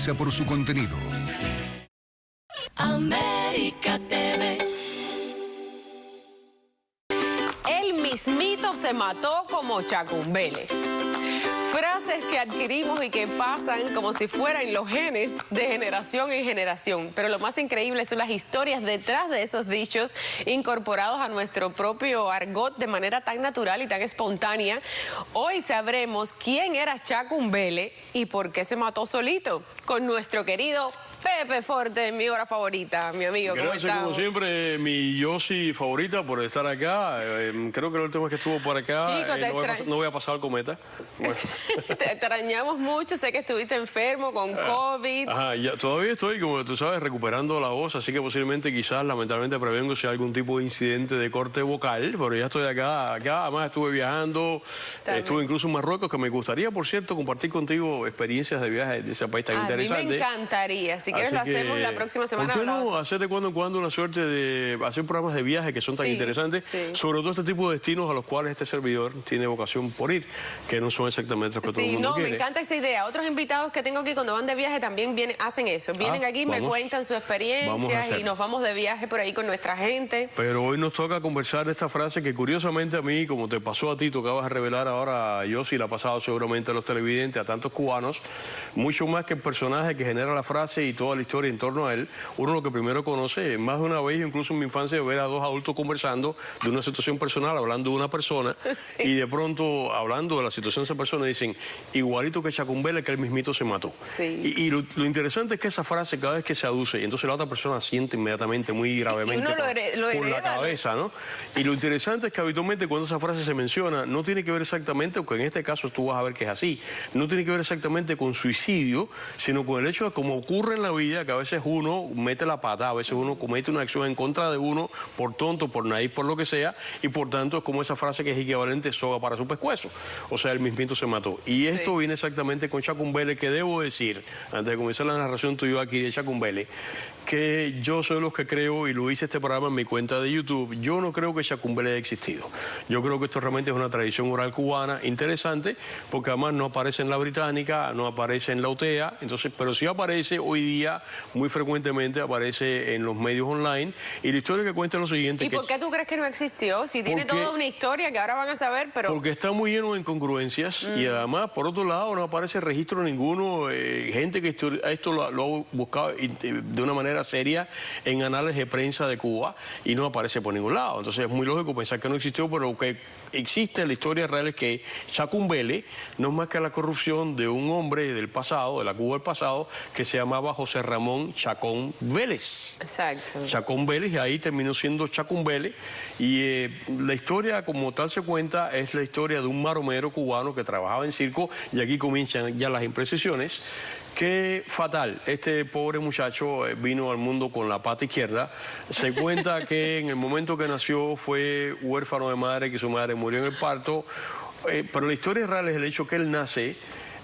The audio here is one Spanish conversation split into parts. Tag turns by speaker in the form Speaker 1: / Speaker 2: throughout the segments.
Speaker 1: caracteriza por su contenido.
Speaker 2: América TV.
Speaker 3: El mismito se mató como Chacumbele. Frases que adquirimos y que pasan como si fueran los genes de generación en generación. Pero lo más increíble son las historias detrás de esos dichos incorporados a nuestro propio argot de manera tan natural y tan espontánea. Hoy sabremos quién era Chacumbele y por qué se mató solito con nuestro querido Pepe Forte, mi hora favorita, mi amigo.
Speaker 4: Gracias, como siempre, mi Yossi favorita por estar acá. Creo que la última vez que estuvo por acá,
Speaker 3: Chico,
Speaker 4: no voy a pasar al cometa. Bueno.
Speaker 3: Te extrañamos mucho, sé que estuviste enfermo con COVID.
Speaker 4: Ajá, ya, todavía estoy, como tú sabes, recuperando la voz, así que posiblemente, quizás, lamentablemente, prevengo si hay algún tipo de incidente de corte vocal, pero ya estoy acá. Además estuve viajando, estuve incluso en Marruecos, que me gustaría, por cierto, compartir contigo experiencias de viaje de ese país tan interesante.
Speaker 3: A mí me encantaría. Si quieres lo hacemos la próxima semana.
Speaker 4: ¿Por qué no hacer de cuando en cuando una suerte de hacer programas de viaje que son tan interesantes, sobre todo este tipo de destinos a los cuales este servidor tiene vocación por ir, que no son exactamente los que todo el mundo quiere?
Speaker 3: Me encanta esa idea. Otros invitados que tengo aquí cuando van de viaje también hacen eso. Vienen aquí, me cuentan su experiencia y nos vamos de viaje por ahí con nuestra gente.
Speaker 4: Pero hoy nos toca conversar de esta frase que curiosamente a mí, como te pasó a ti, tú acabas de revelar ahora, yo sí la ha pasado seguramente a los televidentes, a tantos cubanos, mucho más que el personaje que genera la frase y toda la historia en torno a él. Uno lo que primero conoce, más de una vez, incluso en mi infancia, ver a dos adultos conversando de una situación personal, hablando de una persona, y de pronto, hablando de la situación de esa persona, dicen, igualito que Chacumbele, que él mismito se mató. Y lo interesante es que esa frase, cada vez que se aduce, y entonces la otra persona siente inmediatamente, muy gravemente, por la cabeza, ¿no? Y lo interesante es que habitualmente cuando esa frase se menciona, no tiene que ver exactamente, aunque en este caso tú vas a ver que es así, no tiene que ver exactamente con suicidio, sino con el hecho de cómo ocurre en la vida, que a veces uno mete la pata, a veces uno comete una acción en contra de uno, por tonto, por naif, por lo que sea, y por tanto es como esa frase que es equivalente soga para su pescuezo. O sea, el mismito se mató. Y esto viene exactamente con Chacumbele, que debo decir, antes de comenzar la narración tuya aquí de Chacumbele, que yo soy de los que creo, y lo hice este programa en mi cuenta de YouTube, yo no creo que Chacumbele haya existido. Yo creo que esto realmente es una tradición oral cubana interesante, porque además no aparece en la británica, no aparece en la UTEA, entonces, pero sí aparece hoy día, muy frecuentemente aparece en los medios online, y la historia que cuenta es lo siguiente.
Speaker 3: ¿Y por qué tú crees que no existió? Si tiene toda una historia que ahora van a saber, pero...
Speaker 4: Porque está muy lleno de incongruencias, y además, por otro lado, no aparece registro ninguno, gente que esto lo ha buscado de una manera seria en anales de prensa de Cuba, y no aparece por ningún lado. Entonces es muy lógico pensar que no existió, pero lo que existe en la historia real es que Chacumbele no es más que la corrupción de un hombre del pasado, de la Cuba del pasado, que se llamaba José Ramón Chacón Vélez.
Speaker 3: Exacto.
Speaker 4: Chacón Vélez, y ahí terminó siendo Chacumbele, y la historia como tal se cuenta, es la historia de un maromero cubano que trabajaba en circo, y aquí comienzan ya las imprecisiones. Qué fatal, este pobre muchacho vino al mundo con la pata izquierda. Se cuenta que en el momento que nació fue huérfano de madre, que su madre murió en el parto, pero la historia real es el hecho que él nace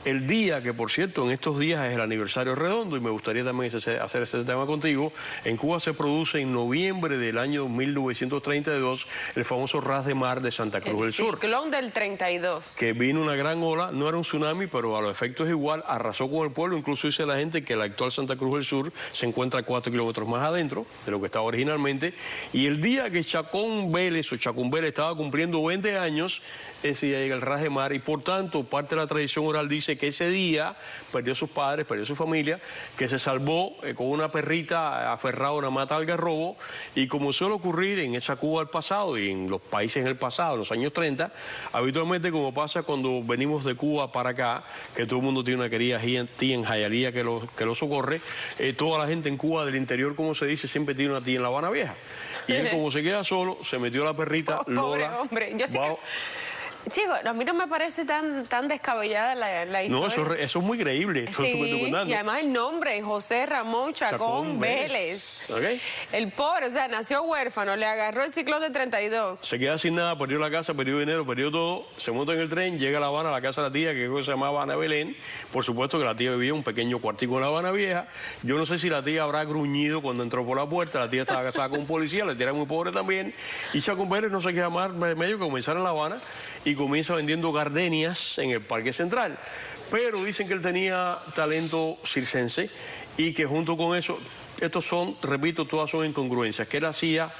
Speaker 4: el día que, por cierto, en estos días es el aniversario redondo, y me gustaría también hacer ese tema contigo. En Cuba se produce en noviembre del año 1932 el famoso ras de mar de Santa Cruz del Sur.
Speaker 3: El ciclón del 32.
Speaker 4: Que vino una gran ola, no era un tsunami, pero a los efectos igual, arrasó con el pueblo. Incluso dice la gente que la actual Santa Cruz del Sur se encuentra 4 kilómetros más adentro de lo que estaba originalmente. Y el día que Chacón Vélez o Chacumbele estaba cumpliendo 20 años, ese día llega el ras de mar, y por tanto parte de la tradición oral dice que ese día perdió a sus padres, perdió a su familia, que se salvó con una perrita aferrada a una mata de algarrobo, y como suele ocurrir en esa Cuba del pasado y en los países en el pasado, en los años 30, habitualmente, como pasa cuando venimos de Cuba para acá, que todo el mundo tiene una querida tía en Jayalía que lo socorre, toda la gente en Cuba del interior, como se dice, siempre tiene una tía en La Habana Vieja. Y él, como se queda solo, se metió la perrita,
Speaker 3: pobre hombre, yo sí que... Chicos, a mí no me parece tan descabellada la historia.
Speaker 4: No, eso es muy creíble.
Speaker 3: Sí, y además el nombre, José Ramón Chacón Vélez. El pobre, o sea, nació huérfano, le agarró el ciclón de 32.
Speaker 4: Se queda sin nada, perdió la casa, perdió dinero, perdió todo, se monta en el tren, llega a La Habana, a la casa de la tía, que se llamaba Ana Belén. Por supuesto que la tía vivía en un pequeño cuartico en La Habana Vieja. Yo no sé si la tía habrá gruñido cuando entró por la puerta, la tía estaba casada con un policía, la tía era muy pobre también, y Chacón Vélez no sé qué más medio que comenzar en La Habana, y comienza vendiendo gardenias en el Parque Central. pero dicen que él tenía talento circense y que junto con eso, estos son, repito, todas son incongruencias, que él hacía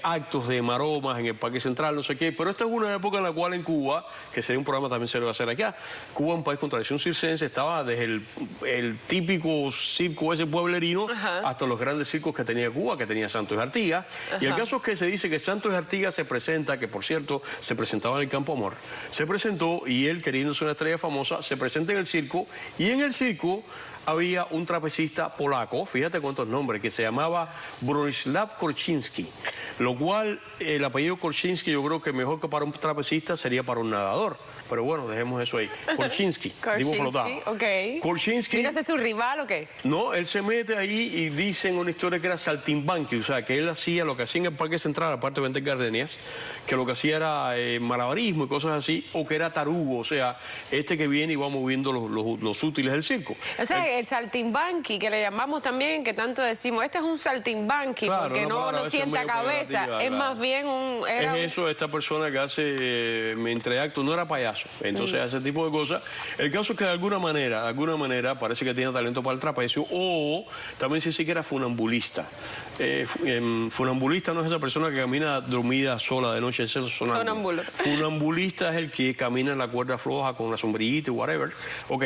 Speaker 4: actos de maromas en el Parque Central, no sé qué, pero esta es una época en la cual en Cuba, que sería un programa también se lo va a hacer acá, Cuba, un país con tradición circense, estaba desde el típico circo ese pueblerino hasta los grandes circos que tenía Cuba, que tenía Santos y Artigas, y el caso es que se dice que Santos y Artigas se presenta, que por cierto se presentaba en el Campo Amor, se presentó y él, queriendo ser una estrella famosa, se presenta en el circo, y en el circo había un trapecista polaco, fíjate cuántos nombres, que se llamaba Bronislaw Korczynski, lo cual el apellido Korczynski yo creo que mejor que para un trapecista sería para un nadador, pero bueno, dejemos eso ahí. Korczynski, digo flotado.
Speaker 3: Ok.
Speaker 4: Korczynski.
Speaker 3: ¿Y no sé su rival o qué?
Speaker 4: No, él se mete ahí y dicen una historia que era saltimbanqui, o sea, que él hacía lo que hacía en el Parque Central, aparte de vender gardenias, que lo que hacía era malabarismo y cosas así, o que era tarugo, o sea, este que viene y va moviendo los útiles del circo.
Speaker 3: O sea, el saltimbanqui, que le llamamos también, que tanto decimos, este es un saltimbanqui,
Speaker 4: claro,
Speaker 3: porque no sienta cabeza, es más bien un...
Speaker 4: eso, esta persona que hace entreacto, no era payaso, entonces hace ese tipo de cosas. El caso es que de alguna manera, parece que tiene talento para el trapecio, o también se dice que era funambulista. Funambulista no es esa persona que camina dormida sola de noche, es el sonámbulo. Funambulista es el que camina en la cuerda floja con la sombrillita y whatever. Ok,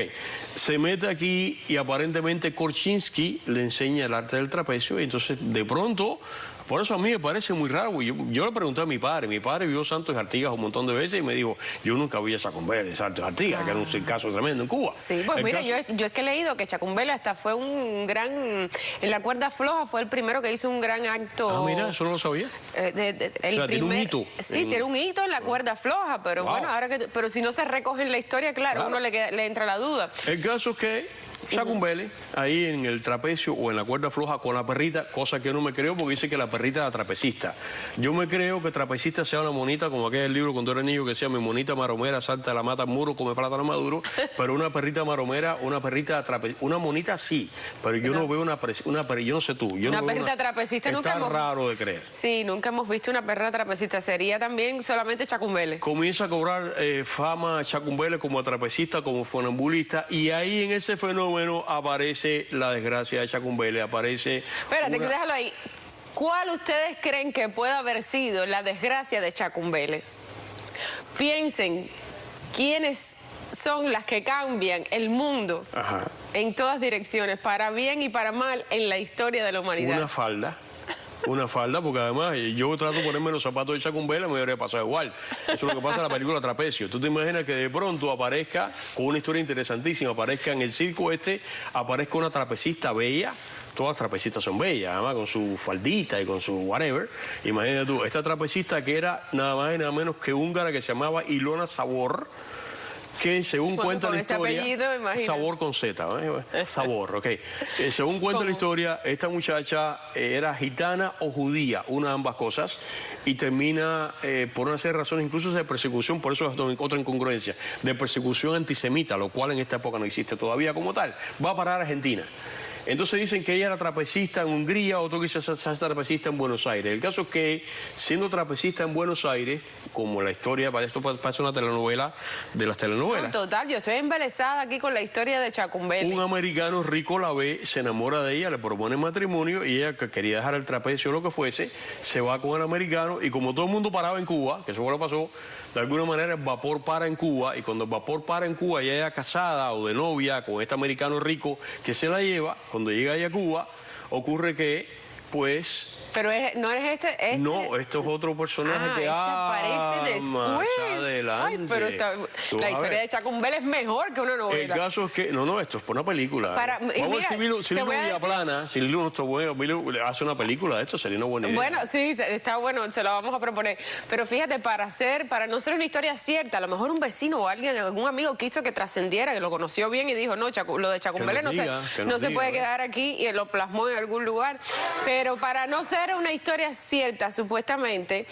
Speaker 4: se mete aquí y aparentemente Korczynski le enseña el arte del trapecio y entonces de pronto... Por eso a mí me parece muy raro. Yo le pregunté a mi padre vio Santos y Artigas un montón de veces y me dijo, yo nunca vi a Chacumbele, Santos y Artigas, que era un caso tremendo en Cuba.
Speaker 3: Sí, pues mira, yo es que he leído que Chacumbele hasta fue un gran, en la cuerda floja fue el primero que hizo un gran acto.
Speaker 4: Ah, mira, eso no lo sabía. Tiene un hito.
Speaker 3: Sí, tiene un hito en la cuerda floja, pero bueno, pero si no se recoge en la historia, claro. Uno le entra la duda.
Speaker 4: El caso es que Chacumbele, ahí en el trapecio o en la cuerda floja con la perrita, cosa que yo no me creo porque dice que la perrita era trapecista. Yo me creo que trapecista sea una monita, como aquel libro cuando era niño que decía, mi monita maromera salta la mata al muro, come plátano maduro, pero una perrita maromera, una perrita trapecista, una monita sí, pero yo no veo una perrita, yo no sé tú. Yo
Speaker 3: una
Speaker 4: no
Speaker 3: perrita trapecista nunca
Speaker 4: hemos... Está raro de creer.
Speaker 3: Sí, nunca hemos visto una perra trapecista, sería también solamente Chacumbele.
Speaker 4: Comienza a cobrar fama Chacumbele como trapecista, como funambulista, y ahí en ese fenómeno aparece la desgracia de Chacumbele, aparece...
Speaker 3: Espérate, que déjalo ahí. ¿Cuál ustedes creen que puede haber sido la desgracia de Chacumbele? Piensen, ¿quiénes son las que cambian el mundo en todas direcciones, para bien y para mal, en la historia de la humanidad?
Speaker 4: Una falda, porque además yo trato de ponerme los zapatos de Chacumbele, me debería pasar igual. Eso es lo que pasa en la película Trapecio. Tú te imaginas que de pronto aparezca, con una historia interesantísima, aparezca en el circo aparezca una trapecista bella. Todas las trapecistas son bellas, además con su faldita y con su whatever. Imagínate tú, esta trapecista que era nada más y nada menos que húngara, que se llamaba Ilona Sabor, que según cuenta la historia,
Speaker 3: apellido,
Speaker 4: Sabor con Z, Sabor, ok. Según cuenta la historia, esta muchacha era gitana o judía, una de ambas cosas, y termina por una serie de razones, incluso de persecución, por eso es otra incongruencia, de persecución antisemita, lo cual en esta época no existe todavía como tal, va a parar a Argentina. Entonces dicen que ella era trapecista en Hungría, otro que dice que es trapecista en Buenos Aires. El caso es que, siendo trapecista en Buenos Aires, como la historia, esto parece una telenovela de las telenovelas.
Speaker 3: No, total, yo estoy embelesada aquí con la historia de Chacumbele.
Speaker 4: Un americano rico la ve, se enamora de ella, le propone matrimonio y ella, que quería dejar el trapecio o lo que fuese, se va con el americano y como todo el mundo paraba en Cuba, que eso fue lo que pasó, de alguna manera el vapor para en Cuba y cuando el vapor para en Cuba, ella casada o de novia con este americano rico que se la lleva. Cuando llega ahí a Cuba, ocurre que, pues...
Speaker 3: Pero no eres este...
Speaker 4: No, esto es otro personaje que
Speaker 3: aparece después.
Speaker 4: Más adelante.
Speaker 3: Ay, pero la historia de Chacumbele es mejor que una novela.
Speaker 4: El caso es que... No, esto es por una película. Vamos a ver si Lilo Villaplana, si Lilo nuestro bueno, hace una película de esto, sería una buena idea.
Speaker 3: Bueno, sí, está bueno, se lo vamos a proponer. Pero fíjate, para no ser una historia cierta, a lo mejor un vecino o alguien, algún amigo quiso que trascendiera, que lo conoció bien y dijo, no, lo de Chacumbele no se puede quedar aquí y lo plasmó en algún lugar. Pero para no ser una historia cierta, supuestamente,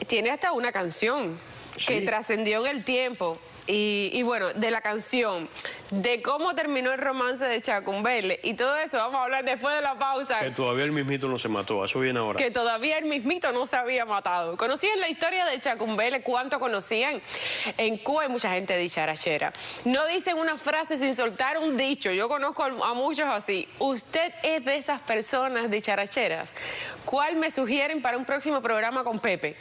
Speaker 3: tiene hasta una canción que trascendió en el tiempo. Y bueno, de la canción, de cómo terminó el romance de Chacumbele y todo eso vamos a hablar después de la pausa.
Speaker 4: Que todavía el mismito no se mató, eso viene ahora.
Speaker 3: Que todavía el mismito no se había matado. ¿Conocían la historia de Chacumbele? ¿Cuánto conocían? En Cuba hay mucha gente dicharachera. No dicen una frase sin soltar un dicho. Yo conozco a muchos así. ¿Usted es de esas personas dicharacheras? ¿Cuál me sugieren para un próximo programa con Pepe?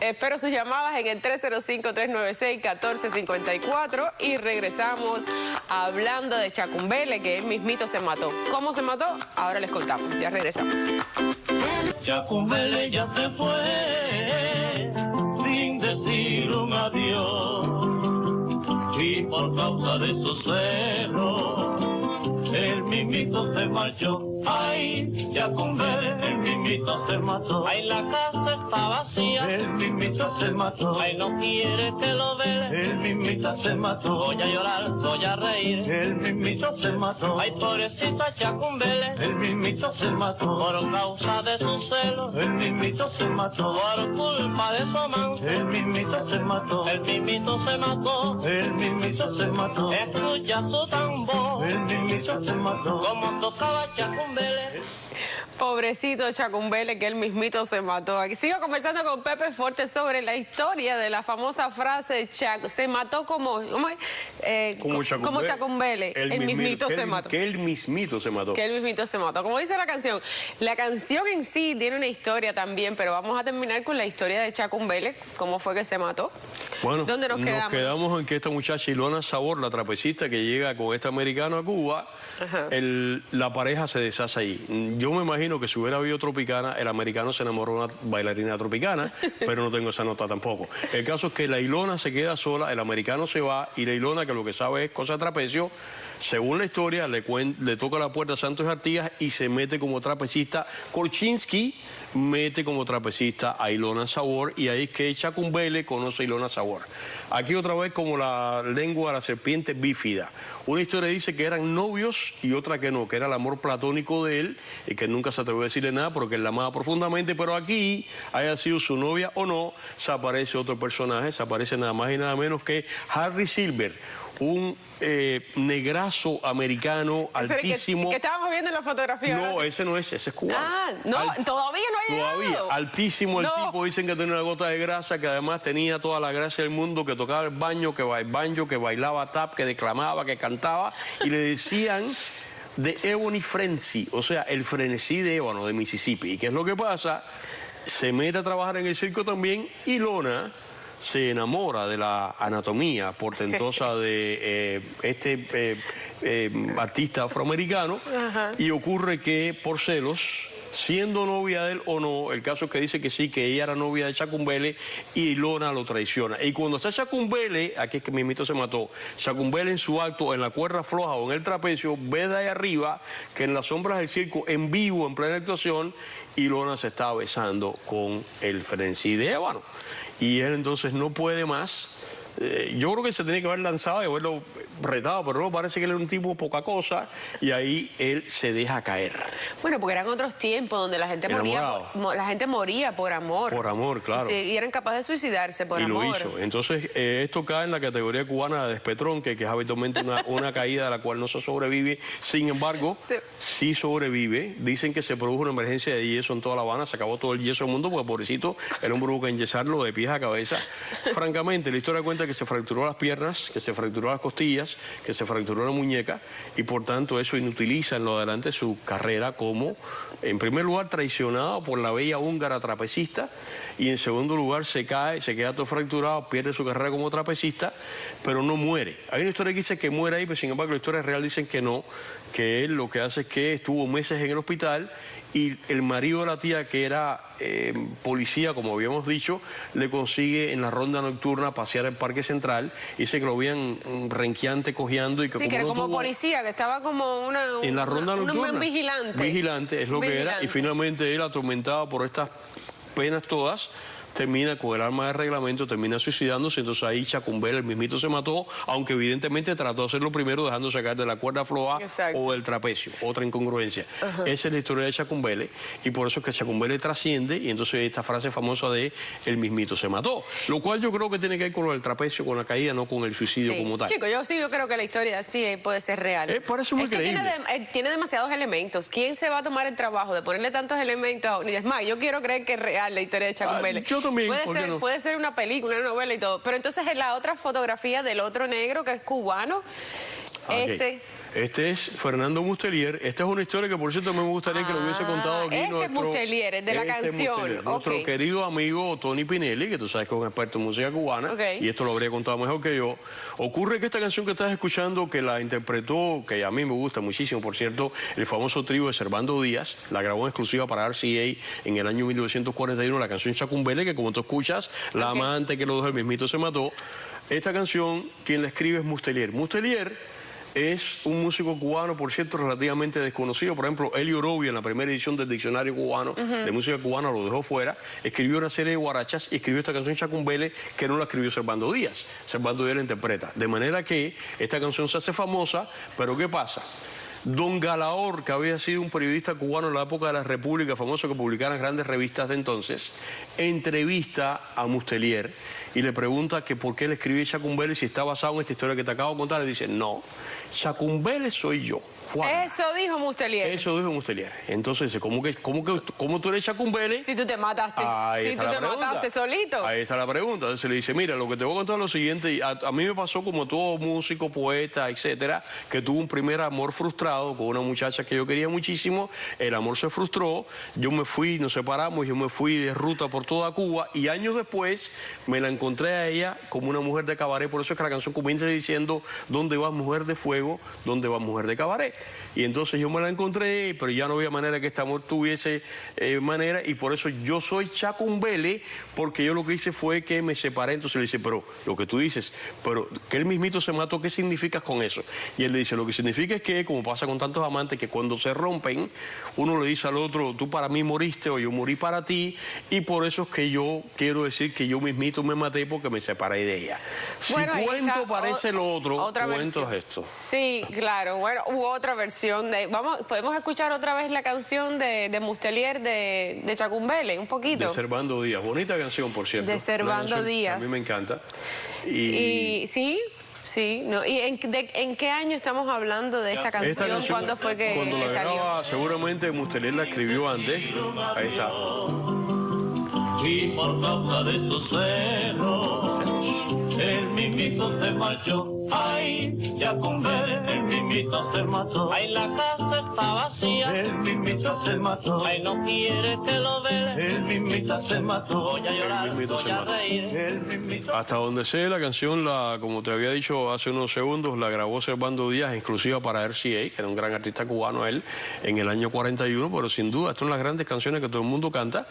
Speaker 3: Espero sus llamadas en el 305-396-1454 y regresamos hablando de Chacumbele, que él mismito se mató. ¿Cómo se mató? Ahora les contamos. Ya regresamos.
Speaker 2: Chacumbele ya se fue sin decir un adiós, y por causa de su celos el mismito se marchó. Ay, Chacumbele, el mismito se mató. Ay, la casa está vacía, el mismito se mató. Ay, no quiere que lo vele, el mismito se mató. Voy a llorar, voy a reír, el mismito se mató. Ay, pobrecita Chacumbele, el mismito se mató. Por causa de su celo, el mismito se mató. Por culpa de su amante, el mismito se mató. El mismito se mató, el mismito se mató. Escucha su tambor, el mismito se mató. Como tocaba Chacumbele.
Speaker 3: Pobrecito Chacumbele, que él mismito se mató. Aquí sigo conversando con Pepe Forte sobre la historia de la famosa frase se mató como Chacumbele. El mismito se mató.
Speaker 4: Que el mismito se mató.
Speaker 3: Que el mismito se mató. Como dice la canción en sí tiene una historia también, pero vamos a terminar con la historia de Chacumbele, cómo fue que se mató.
Speaker 4: Bueno,
Speaker 3: ¿dónde nos quedamos?
Speaker 4: Nos quedamos en que esta muchacha Ilona Sabor, la trapecista que llega con este americano a Cuba, la pareja se deshace ahí. Yo me imagino que si hubiera habido Tropicana, el americano se enamoró de una bailarina tropicana, pero no tengo esa nota tampoco. El caso es que la Ilona se queda sola, el americano se va y la Ilona, que lo que sabe es cosa de trapecio, según la historia, le toca la puerta a Santos Artigas y se mete como trapecista. Korchinski mete como trapecista a Ilona Sabor y ahí es que Chacumbele conoce a Ilona Sabor. Aquí otra vez como la lengua de la serpiente bífida. Una historia dice que eran novios y otra que no, que era el amor platónico de él y que nunca se atrevió a decirle nada porque él la amaba profundamente, pero aquí, haya sido su novia o no, se aparece otro personaje, se aparece nada más y nada menos que Harry Silver, un negrazo americano altísimo.
Speaker 3: Que estábamos viendo en la fotografía.
Speaker 4: No, ese no es, ese es cubano.
Speaker 3: Ah, no, todavía no ha llegado.
Speaker 4: Todavía, altísimo el tipo, dicen que tenía una gota de grasa, que además tenía toda la gracia del mundo, que tocaba el banjo, que bailaba tap, que declamaba, que cantaba, y le decían de Ebony Frenzy, o sea, el frenesí de ébano de Mississippi. ¿Y qué es lo que pasa? Se mete a trabajar en el circo también y Ilona se enamora de la anatomía portentosa de artista afroamericano y ocurre que por celos, siendo novia de él o no, el caso es que dice que sí, que ella era novia de Chacumbele y Ilona lo traiciona. Y cuando está Chacumbele, aquí es que mismito se mató, Chacumbele en su acto, en la cuerda floja o en el trapecio, ve de ahí arriba que en las sombras del circo, en vivo, en plena actuación, Ilona se estaba besando con el frenesí de ébano. Y él entonces no puede más. Yo creo que se tenía que haber lanzado y haberlo retado, pero no, parece que él era un tipo poca cosa y ahí él se deja caer.
Speaker 3: Bueno, porque eran otros tiempos donde la gente moría por amor.
Speaker 4: Por amor, claro.
Speaker 3: Y eran capaces de suicidarse por amor.
Speaker 4: Y lo hizo. Entonces, esto cae en la categoría cubana de despetronque, que es habitualmente una caída de la cual no se sobrevive. Sin embargo, sí sobrevive. Dicen que se produjo una emergencia de yeso en toda La Habana, se acabó todo el yeso del mundo, porque pobrecito era un brujo que enyesarlo de pies a cabeza. Francamente, la historia cuenta que se fracturó las piernas, que se fracturó las costillas, que se fracturó la muñeca y por tanto eso inutiliza en lo adelante su carrera como, en primer lugar, traicionado por la bella húngara trapecista y en segundo lugar se cae, se queda todo fracturado, pierde su carrera como trapecista, pero no muere. Hay una historia que dice que muere ahí, pero sin embargo la historia real dicen que no, que él lo que hace es que estuvo meses en el hospital y el marido de la tía, que era policía, como habíamos dicho, le consigue en la ronda nocturna pasear el Parque Central. Dice que lo veían renqueante, cojeando. Y que
Speaker 3: sí, que era como policía, que estaba como
Speaker 4: en la ronda nocturna.
Speaker 3: Un vigilante.
Speaker 4: Vigilante, es lo que era. Y finalmente él, atormentado por estas penas todas, termina con el arma de reglamento, termina suicidándose, entonces ahí Chacumbele, el mismito, se mató, aunque evidentemente trató de hacerlo primero dejándose caer de la cuerda floja o del trapecio, otra incongruencia. Esa es la historia de Chacumbele y por eso es que Chacumbele trasciende y entonces esta frase famosa de el mismito se mató, lo cual yo creo que tiene que ver con el trapecio, con la caída, no con el suicidio como tal.
Speaker 3: Chicos, yo creo que la historia sí puede ser real.
Speaker 4: Parece muy creíble.
Speaker 3: Tiene demasiados elementos. ¿Quién se va a tomar el trabajo de ponerle tantos elementos? Es más, yo quiero creer que es real la historia de Chacumbele.
Speaker 4: Yo también.
Speaker 3: Puede ser una película, una novela y todo. Pero entonces en la otra fotografía del otro negro que es cubano,
Speaker 4: Este es Fernando Mustelier. Esta es una historia que, por cierto, me gustaría que lo hubiese contado aquí
Speaker 3: es Mustelier, es de la canción.
Speaker 4: Nuestro querido amigo Tony Pinelli, que tú sabes que es un experto en música cubana, y esto lo habría contado mejor que yo. Ocurre que esta canción que estás escuchando, que la interpretó, que a mí me gusta muchísimo, por cierto, el famoso trío de Servando Díaz, la grabó en exclusiva para RCA en el año 1941, la canción Chacumbele, que como tú escuchas, la amante que lo dejó, el mismito se mató. Esta canción, quien la escribe es Mustelier. Mustelier es un músico cubano, por cierto, relativamente desconocido. Por ejemplo, Elio Robbio, en la primera edición del Diccionario Cubano de Música Cubana, lo dejó fuera. Escribió una serie de guarachas y escribió esta canción Chacumbele, que no la escribió Servando Díaz. Servando Díaz la interpreta. De manera que esta canción se hace famosa, pero ¿qué pasa? Don Galaor, que había sido un periodista cubano en la época de la República, famoso que publicara grandes revistas de entonces, entrevista a Mustelier y le pregunta que por qué le escribí Chacumbele si está basado en esta historia que te acabo de contar. Le dice, no, Chacumbele soy yo. Juan.
Speaker 3: Eso dijo Mustelier.
Speaker 4: Eso dijo Mustelier. Entonces dice, ¿cómo tú eres Chacumbele?
Speaker 3: Si tú te mataste, mataste solito.
Speaker 4: Ahí está la pregunta. Entonces le dice, mira, lo que te voy a contar es lo siguiente. A mí me pasó como todo músico, poeta, etcétera, que tuvo un primer amor frustrado con una muchacha que yo quería muchísimo. El amor se frustró. Yo me fui, nos separamos, yo me fui de ruta por toda Cuba y años después me la encontré a ella como una mujer de cabaret. Por eso es que la canción comienza diciendo, ¿dónde va mujer de fuego? ¿Dónde va mujer de cabaret? Y entonces yo me la encontré, pero ya no había manera que este amor tuviese manera, y por eso yo soy Chacumbele, porque yo lo que hice fue que me separé. Entonces le dice, pero lo que tú dices, pero que él mismito se mató, ¿qué significa con eso? Y él le dice, lo que significa es que, como pasa con tantos amantes, que cuando se rompen, uno le dice al otro, tú para mí moriste o yo morí para ti, y por eso es que yo quiero decir que yo mismito me maté porque me separé de ella.
Speaker 3: Bueno,
Speaker 4: si cuento parece lo otro, cuento es esto.
Speaker 3: Sí, claro, bueno, hubo otra versión. ¿Podemos escuchar otra vez la canción de Mustelier de Chacumbele, un poquito?
Speaker 4: De Servando Díaz, bonita canción, por cierto.
Speaker 3: De Servando Díaz.
Speaker 4: A mí me encanta.
Speaker 3: Y sí, no. ¿Y en qué año estamos hablando de esta canción? ¿Cuándo fue que
Speaker 4: cuando la
Speaker 3: salió?
Speaker 4: grababa, seguramente Mustelier la escribió antes. Ahí está.
Speaker 2: Y por causa de sus celos, el mismito se marchó. Ay, Chacumbele, el mismito se mató. Ay, la casa está vacía, el mismito se mató. Ay, no quiere que lo vea, el mismito se mató. Voy a llorar, voy a reír, el mismito.
Speaker 4: Hasta donde sé, la canción, como te había dicho hace unos segundos, la grabó Servando Díaz, exclusiva para RCA, que era un gran artista cubano él, en el año 41, pero sin duda, estas son las grandes canciones que todo el mundo canta,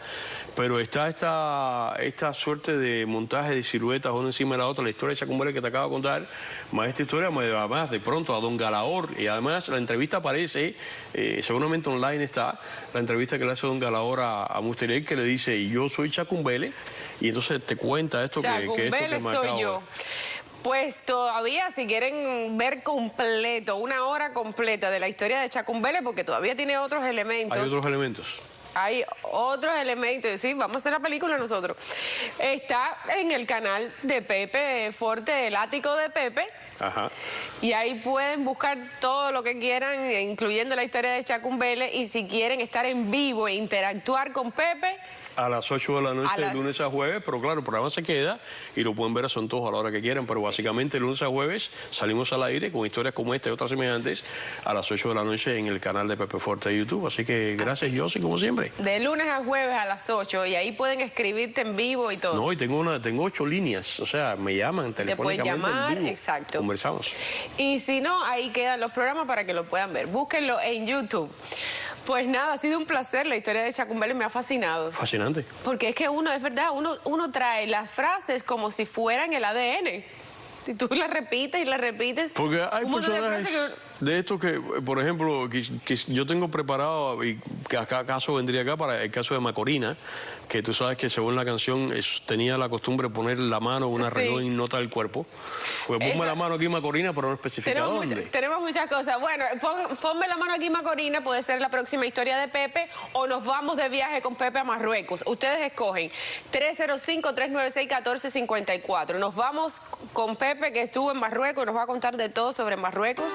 Speaker 4: pero está esta suerte de montaje de siluetas una encima de la otra, la historia de Chacumbele que te acabo de contar, más esta historia, además de pronto a Don Galaor, y además la entrevista aparece, seguramente online está, la entrevista que le hace Don Galaor a Mustelier, que le dice, yo soy Chacumbele, y entonces te cuenta esto que me
Speaker 3: soy yo. Pues todavía, si quieren ver completo, una hora completa de la historia de Chacumbele, porque todavía tiene otros elementos.
Speaker 4: Hay otros elementos.
Speaker 3: Hay otros elementos, sí, vamos a hacer la película nosotros. Está en el canal de Pepe Forte, El Ático de Pepe.
Speaker 4: Ajá.
Speaker 3: Y ahí pueden buscar todo lo que quieran, incluyendo la historia de Chacumbele. Y si quieren estar en vivo e interactuar con Pepe,
Speaker 4: a las 8 de la noche, de lunes a jueves, pero claro, el programa se queda y lo pueden ver a su antojo a la hora que quieran, pero básicamente lunes a jueves salimos al aire con historias como esta y otras semejantes a las 8 de la noche en el canal de Pepe Forte de YouTube, así que gracias, Yossi, como siempre.
Speaker 3: De lunes a jueves a las 8 y ahí pueden escribirte en vivo y todo.
Speaker 4: No, y tengo 8 líneas, o sea, me llaman telefónicamente.
Speaker 3: Te pueden llamar,
Speaker 4: en vivo,
Speaker 3: exacto.
Speaker 4: Conversamos.
Speaker 3: Y si no, ahí quedan los programas para que lo puedan ver. Búsquenlo en YouTube. Pues nada, ha sido un placer. La historia de Chacumbele me ha fascinado.
Speaker 4: Fascinante.
Speaker 3: Porque es que es verdad, uno trae las frases como si fueran el ADN. Si tú las repites y las repites.
Speaker 4: Porque hay
Speaker 3: un montón de
Speaker 4: personajes
Speaker 3: frases que
Speaker 4: de esto que, por ejemplo, que yo tengo preparado, y que acá caso vendría acá para el caso de Macorina, que tú sabes que según la canción tenía la costumbre de poner la mano en una región y nota del cuerpo. Pues ponme la mano aquí, Macorina, pero no especifica dónde.
Speaker 3: Tenemos muchas cosas. Bueno, ponme la mano aquí, Macorina, puede ser la próxima historia de Pepe, o nos vamos de viaje con Pepe a Marruecos. Ustedes escogen 305-396-1454. Nos vamos con Pepe, que estuvo en Marruecos y nos va a contar de todo sobre Marruecos,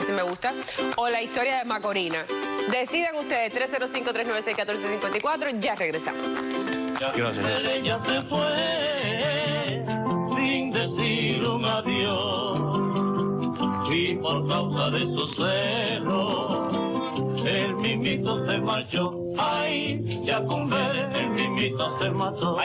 Speaker 3: si me gusta, o la historia de Macorina. Decidan ustedes, 305-396-1454, ya regresamos.
Speaker 4: Gracias.
Speaker 2: Ella se fue sin decir un adiós, y por causa de su celo el mimito se marchó. Ay, Yacumbe, el mimito se mató. Ay,